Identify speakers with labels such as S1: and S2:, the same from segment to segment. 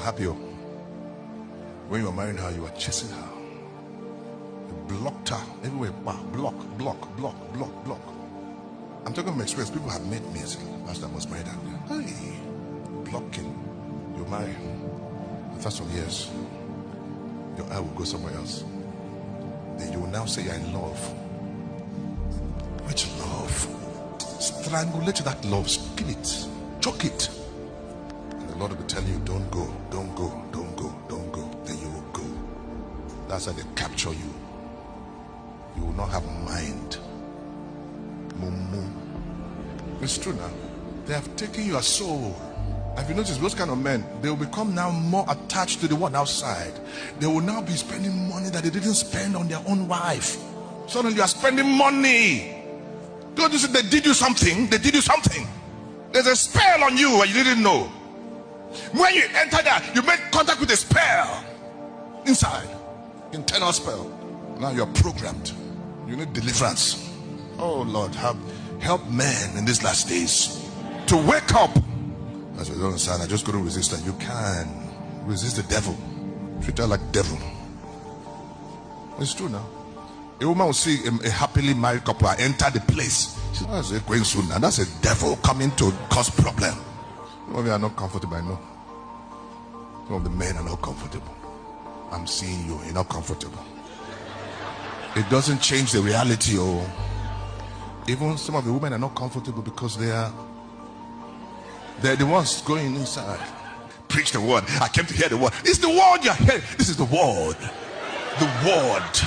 S1: happy. When you were marrying her, you were chasing her. You blocked her everywhere. Block. I'm talking from experience. People have met me and said, last time I was married, hey, blocking. You marry. After some years, your eye will go somewhere else. Then you will now say you're in love. Which love? Strangulate that love, spin it, choke it. And the Lord will be telling you, don't go. Then you will go. That's how they capture you. You will not have mind. Mumu. It's true now. They have taken your soul. Have you noticed those kind of men? They will become now more attached to the one outside. They will now be spending money that they didn't spend on their own wife. Suddenly you are spending money. Don't you see they did you something? They did you something. There's a spell on you and you didn't know. When you enter there, you make contact with a spell inside. Internal spell. Now you're programmed. You need deliverance. Oh Lord, help men in these last days to wake up. As you don't understand, I just couldn't resist that. You can resist the devil. Treat her like devil. It's true now. A woman will see a happily married couple enter the place. She says, "That's going soon," and that's a devil coming to cause problem. Some of you are not comfortable, I know. Some of the men are not comfortable. I'm seeing you're not comfortable. It doesn't change the reality. Or even some of the women are not comfortable because they're the ones going inside. Preach the word. I came to hear the word. It's the word you're hearing. This is the word. The word.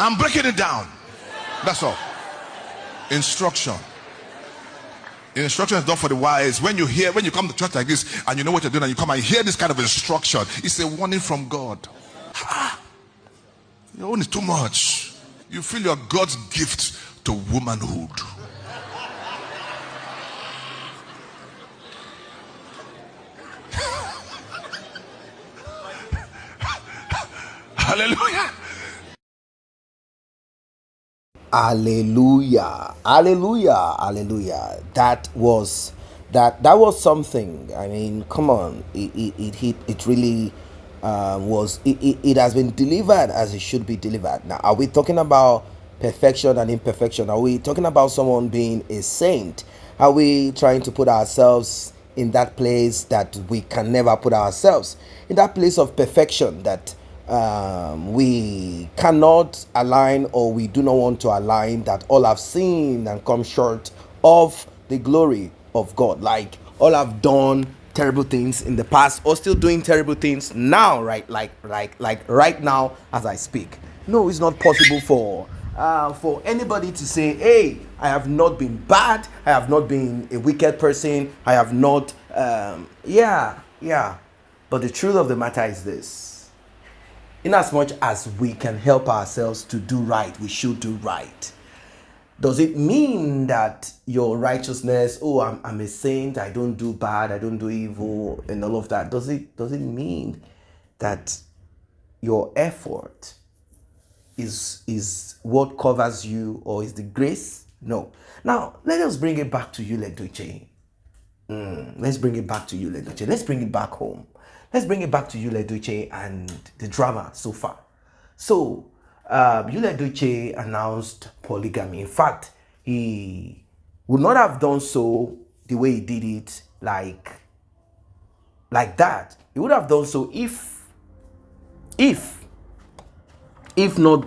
S1: I'm breaking it down. That's all. Instruction. Instruction is not for the wise. When you come to church like this and you know what you're doing and you come and hear this kind of instruction, it's a warning from God. Your own is too much. You feel you're God's gift to womanhood. Hallelujah.
S2: Hallelujah. That was something. I mean, come on. It hit. It really was. It has been delivered as it should be delivered. Now, are we talking about perfection and imperfection? Are we talking about someone being a saint? Are we trying to put ourselves in that place that we can never put ourselves? In that place of perfection that we cannot align, or we do not want to align, that all have sinned and come short of the glory of God. Like all have done terrible things in the past or still doing terrible things now, right? Like right now as I speak. No, it's not possible for anybody to say, hey, I have not been bad, I have not been a wicked person, I have not but the truth of the matter is this: in as much as we can help ourselves to do right, we should do right. Does it mean that your righteousness, I'm a saint, I don't do bad, I don't do evil, and all of that? Does it mean that your effort is what covers you, or is the grace? No. Now, let us bring it back to you, Edochie. Let's bring it back to you, Edochie. Let's bring it back home. Let's bring it back to Edochie and the drama so far. So, Edochie announced polygamy. In fact, he would not have done so the way he did it, like that. He would have done so if not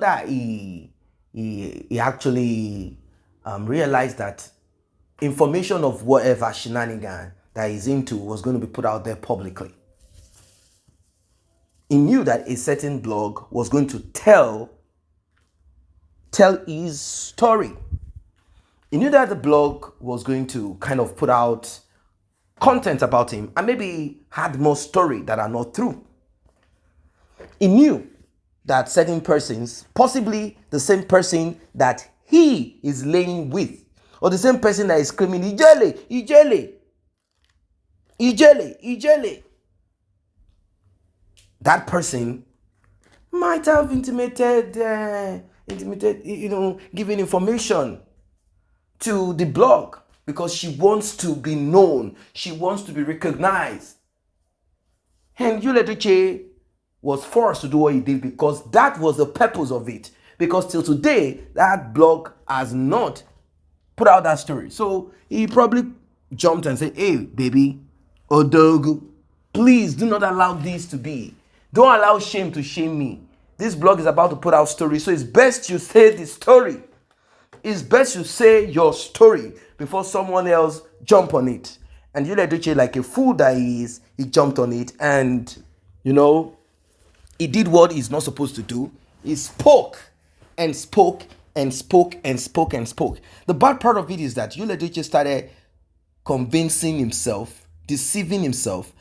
S2: that he actually realized that information of whatever shenanigan that he's into was going to be put out there publicly. He knew that a certain blog was going to tell his story. He knew that the blog was going to kind of put out content about him and maybe had more story that are not true. He knew that certain persons, possibly the same person that he is laying with, or the same person that is screaming, Ijele, that person might have intimated, giving information to the blog because she wants to be known. She wants to be recognized And Edochie was forced to do what he did because that was the purpose of it. Because till today, that blog has not put out that story. So he probably jumped and said, hey, baby, Odogu, please do not allow this to be. Don't allow shame to shame me. This blog is about to put out story. So it's best you say the story. It's best you say your story before someone else jump on it. And Edochie, like a fool that he is, he jumped on it and, he did what he's not supposed to do. He spoke and spoke and spoke and spoke and spoke. The bad part of it is that Edochie started convincing himself, deceiving himself.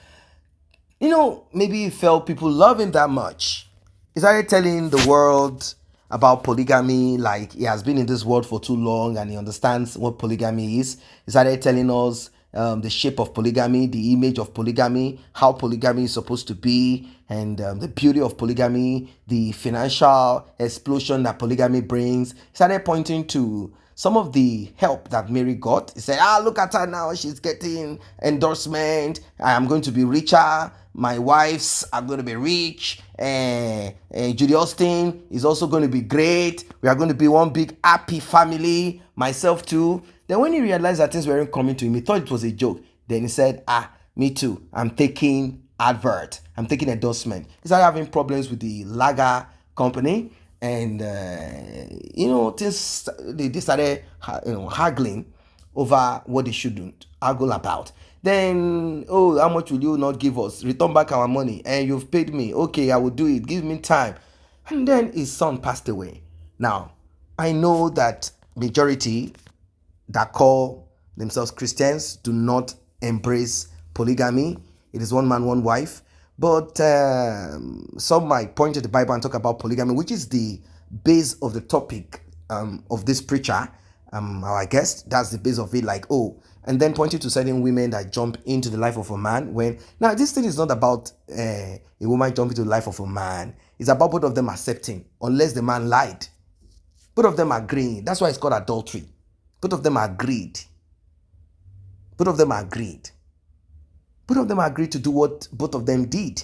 S2: Maybe he felt people love him that much. He started telling the world about polygamy, like he has been in this world for too long and he understands what polygamy is. He started telling us the shape of polygamy, the image of polygamy, how polygamy is supposed to be, and the beauty of polygamy, the financial explosion that polygamy brings. He started pointing to some of the help that Mary got. He said, look at her now. She's getting endorsement. I am going to be richer. My wives are going to be rich. Judy Austin is also going to be great. We are going to be one big happy family. Myself too. Then when he realized that things weren't coming to him, he thought it was a joke. Then he said, me too. I'm taking advert. I'm taking endorsement. He started having problems with the lager company. And, things, they started, haggling over what they shouldn't haggle about. Then, how much will you not give us? Return back our money. And you've paid me. Okay, I will do it. Give me time. And then his son passed away. Now, I know that majority that call themselves Christians do not embrace polygamy. It is one man, one wife. But some might point to the Bible and talk about polygamy, which is the base of the topic of this preacher, our guest. That's the base of it, and then pointing to certain women that jump into the life of a man. Now, this thing is not about a woman jumping into the life of a man. It's about both of them accepting, unless the man lied. Both of them agreeing. That's why it's called adultery. Both of them agreed. Both of them agreed. Both of them agreed to do what both of them did,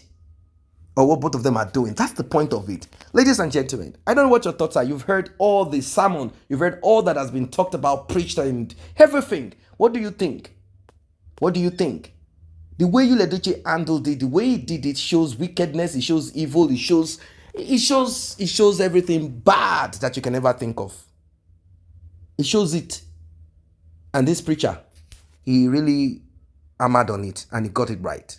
S2: or what both of them are doing. That's the point of it. Ladies and gentlemen, I don't know what your thoughts are. You've heard all the sermon. You've heard all that has been talked about, preached, and everything. What do you think? What do you think? The way Edochie handled it, the way he did it, shows wickedness. It shows evil. It shows everything bad that you can ever think of. It shows it. And this preacher, he really hammered on it and he got it right.